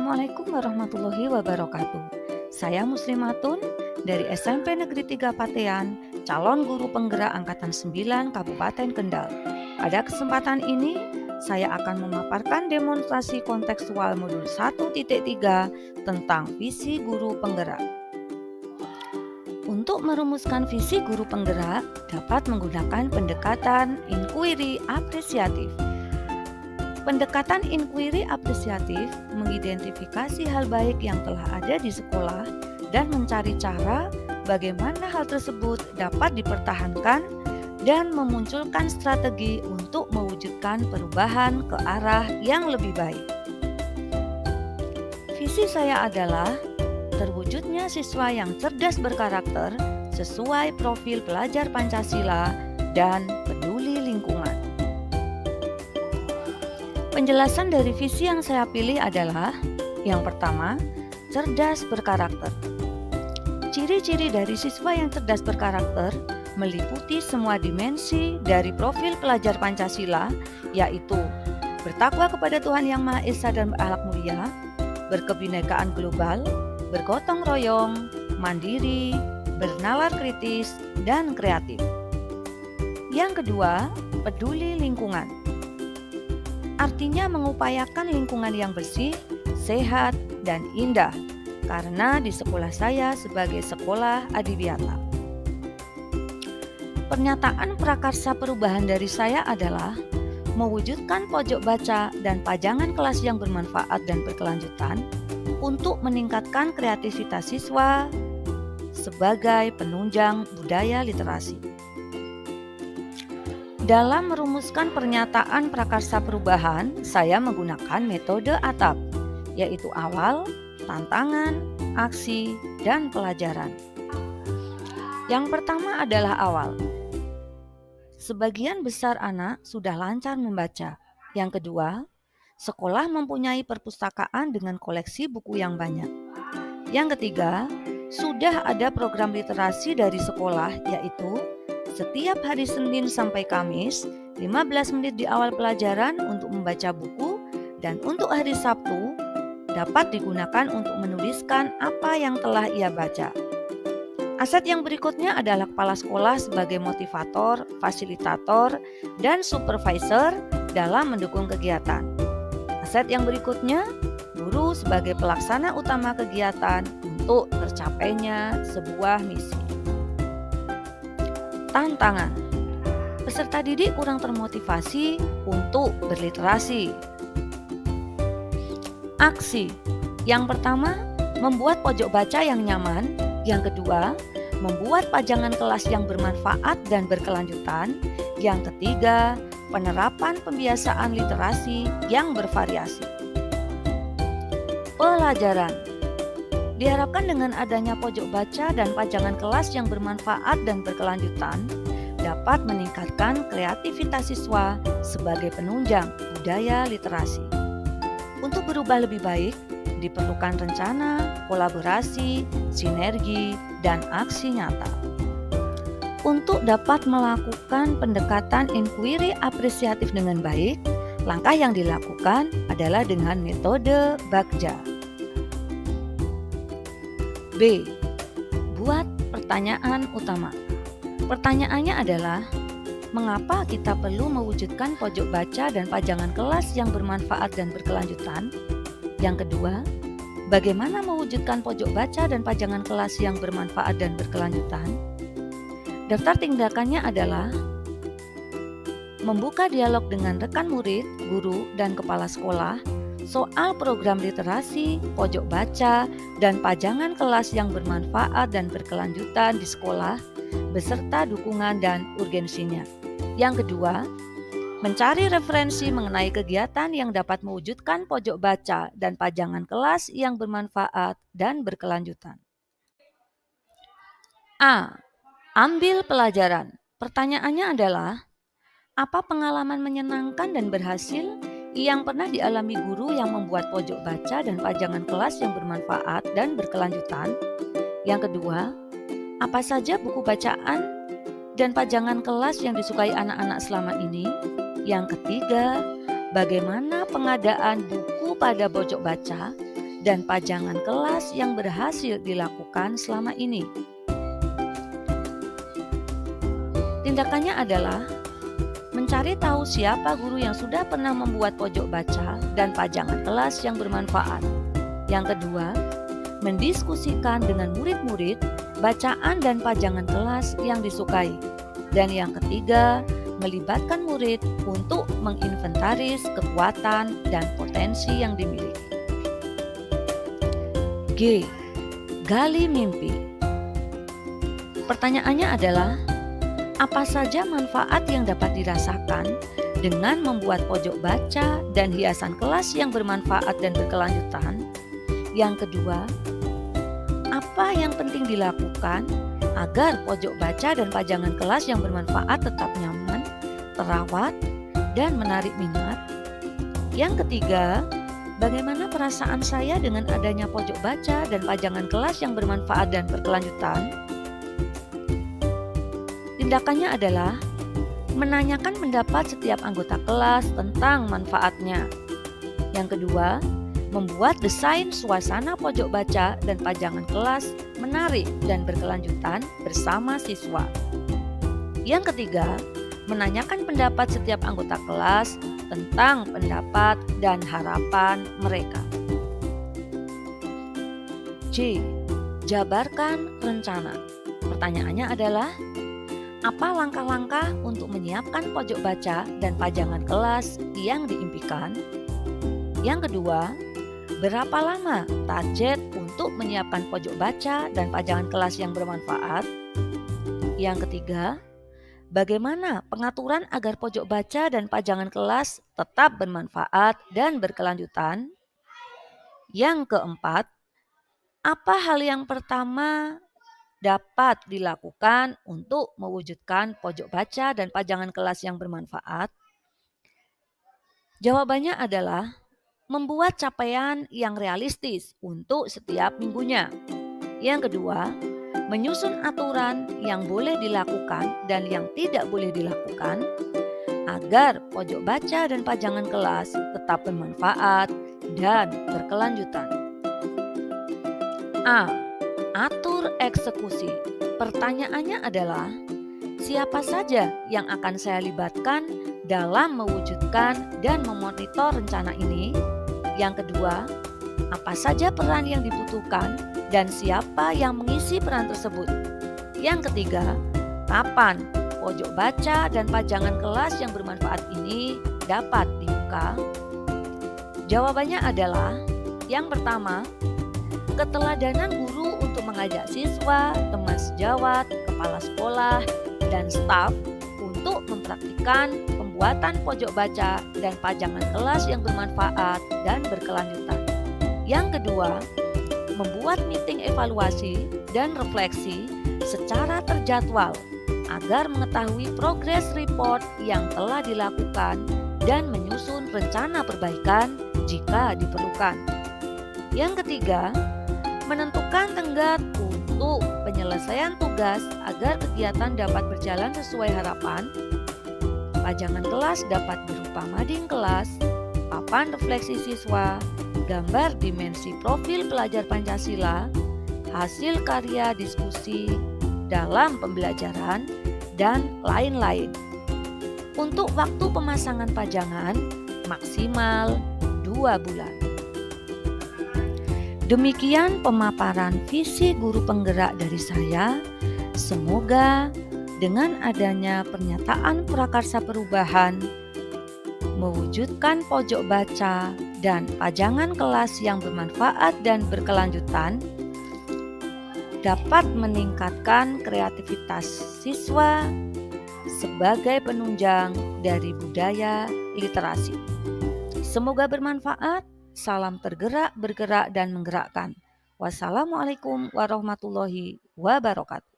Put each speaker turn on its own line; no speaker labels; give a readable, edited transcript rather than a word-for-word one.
Assalamualaikum warahmatullahi wabarakatuh. Saya Muslimatun dari SMP Negeri 3 Patean, calon guru penggerak Angkatan 9 Kabupaten Kendal. Pada kesempatan ini, saya akan memaparkan demonstrasi kontekstual modul 1.3 tentang visi guru penggerak. Untuk merumuskan visi guru penggerak, dapat menggunakan pendekatan inquiry apresiatif. Pendekatan inquiry apresiatif mengidentifikasi hal baik yang telah ada di sekolah dan mencari cara bagaimana hal tersebut dapat dipertahankan dan memunculkan strategi untuk mewujudkan perubahan ke arah yang lebih baik. Visi saya adalah terwujudnya siswa yang cerdas berkarakter sesuai profil pelajar Pancasila dan peduli lingkungan. Penjelasan dari visi yang saya pilih adalah yang pertama, cerdas berkarakter. Ciri-ciri dari siswa yang cerdas berkarakter meliputi semua dimensi dari profil pelajar Pancasila, yaitu bertakwa kepada Tuhan Yang Maha Esa dan berakhlak mulia, berkebinekaan global, bergotong royong, mandiri, bernalar kritis, dan kreatif. Yang kedua, peduli lingkungan. Artinya mengupayakan lingkungan yang bersih, sehat, dan indah, karena di sekolah saya sebagai sekolah adiwiyata. Pernyataan prakarsa perubahan dari saya adalah mewujudkan pojok baca dan pajangan kelas yang bermanfaat dan berkelanjutan untuk meningkatkan kreativitas siswa sebagai penunjang budaya literasi. Dalam merumuskan pernyataan prakarsa perubahan, saya menggunakan metode ATAP, yaitu awal, tantangan, aksi, dan pelajaran. Yang pertama adalah awal. Sebagian besar anak sudah lancar membaca. Yang kedua, sekolah mempunyai perpustakaan dengan koleksi buku yang banyak. Yang ketiga, sudah ada program literasi dari sekolah, yaitu setiap hari Senin sampai Kamis, 15 menit di awal pelajaran untuk membaca buku, dan untuk hari Sabtu dapat digunakan untuk menuliskan apa yang telah ia baca. Aset yang berikutnya adalah kepala sekolah sebagai motivator, fasilitator, dan supervisor dalam mendukung kegiatan. Aset yang berikutnya, guru sebagai pelaksana utama kegiatan untuk tercapainya sebuah misi. Tantangan. Peserta didik kurang termotivasi untuk berliterasi. Aksi. Yang pertama, membuat pojok baca yang nyaman. Yang kedua, membuat pajangan kelas yang bermanfaat dan berkelanjutan. Yang ketiga, penerapan pembiasaan literasi yang bervariasi. Pelajaran. Diharapkan dengan adanya pojok baca dan pajangan kelas yang bermanfaat dan berkelanjutan dapat meningkatkan kreativitas siswa sebagai penunjang budaya literasi. Untuk berubah lebih baik, diperlukan rencana, kolaborasi, sinergi, dan aksi nyata. Untuk dapat melakukan pendekatan inquiry apresiatif dengan baik, langkah yang dilakukan adalah dengan metode Bagja. B. Buat pertanyaan utama. Pertanyaannya adalah, mengapa kita perlu mewujudkan pojok baca dan pajangan kelas yang bermanfaat dan berkelanjutan? Yang kedua, bagaimana mewujudkan pojok baca dan pajangan kelas yang bermanfaat dan berkelanjutan? Daftar tindakannya adalah membuka dialog dengan rekan murid, guru, dan kepala sekolah soal program literasi, pojok baca, dan pajangan kelas yang bermanfaat dan berkelanjutan di sekolah, beserta dukungan dan urgensinya. Yang kedua, mencari referensi mengenai kegiatan yang dapat mewujudkan pojok baca dan pajangan kelas yang bermanfaat dan berkelanjutan. A. Ambil pelajaran. Pertanyaannya adalah, apa pengalaman menyenangkan dan berhasil yang pernah dialami guru yang membuat pojok baca dan pajangan kelas yang bermanfaat dan berkelanjutan? Yang kedua, apa saja buku bacaan dan pajangan kelas yang disukai anak-anak selama ini? Yang ketiga, bagaimana pengadaan buku pada pojok baca dan pajangan kelas yang berhasil dilakukan selama ini. Tindakannya adalah mencari tahu siapa guru yang sudah pernah membuat pojok baca dan pajangan kelas yang bermanfaat. Yang kedua, mendiskusikan dengan murid-murid bacaan dan pajangan kelas yang disukai. Dan yang ketiga, melibatkan murid untuk menginventaris kekuatan dan potensi yang dimiliki. G. Gali mimpi. Pertanyaannya adalah, apa saja manfaat yang dapat dirasakan dengan membuat pojok baca dan hiasan kelas yang bermanfaat dan berkelanjutan? Yang kedua, apa yang penting dilakukan agar pojok baca dan pajangan kelas yang bermanfaat tetap nyaman, terawat, dan menarik minat? Yang ketiga, bagaimana perasaan saya dengan adanya pojok baca dan pajangan kelas yang bermanfaat dan berkelanjutan? Tindakannya adalah menanyakan pendapat setiap anggota kelas tentang manfaatnya. Yang kedua, membuat desain suasana pojok baca dan pajangan kelas menarik dan berkelanjutan bersama siswa. Yang ketiga, menanyakan pendapat setiap anggota kelas tentang pendapat dan harapan mereka. C. Jabarkan rencana. Pertanyaannya adalah, apa langkah-langkah untuk menyiapkan pojok baca dan pajangan kelas yang diimpikan? Yang kedua, berapa lama target untuk menyiapkan pojok baca dan pajangan kelas yang bermanfaat? Yang ketiga, bagaimana pengaturan agar pojok baca dan pajangan kelas tetap bermanfaat dan berkelanjutan? Yang keempat, apa hal yang pertama dapat dilakukan untuk mewujudkan pojok baca dan pajangan kelas yang bermanfaat? Jawabannya adalah membuat capaian yang realistis untuk setiap minggunya. Yang kedua, menyusun aturan yang boleh dilakukan dan yang tidak boleh dilakukan agar pojok baca dan pajangan kelas tetap bermanfaat dan berkelanjutan. A. Atur eksekusi. Pertanyaannya adalah, siapa saja yang akan saya libatkan dalam mewujudkan dan memonitor rencana ini? Yang kedua, apa saja peran yang dibutuhkan dan siapa yang mengisi peran tersebut? Yang ketiga, kapan pojok baca dan pajangan kelas yang bermanfaat ini dapat dibuka? Jawabannya adalah, yang pertama, keteladanan guru untuk mengajak siswa, teman sejawat, kepala sekolah, dan staf untuk mempraktikkan pembuatan pojok baca dan pajangan kelas yang bermanfaat dan berkelanjutan. Yang kedua, membuat meeting evaluasi dan refleksi secara terjadwal agar mengetahui progres report yang telah dilakukan dan menyusun rencana perbaikan jika diperlukan. Yang ketiga, menentukan tenggat untuk penyelesaian tugas agar kegiatan dapat berjalan sesuai harapan. Pajangan kelas dapat berupa mading kelas, papan refleksi siswa, gambar dimensi profil pelajar Pancasila, hasil karya diskusi dalam pembelajaran, dan lain-lain. Untuk waktu pemasangan pajangan maksimal 2 bulan. Demikian pemaparan visi guru penggerak dari saya. Semoga dengan adanya pernyataan prakarsa perubahan, mewujudkan pojok baca dan pajangan kelas yang bermanfaat dan berkelanjutan, dapat meningkatkan kreativitas siswa sebagai penunjang dari budaya literasi. Semoga bermanfaat. Salam tergerak, bergerak, dan menggerakkan. Wassalamualaikum warahmatullahi wabarakatuh.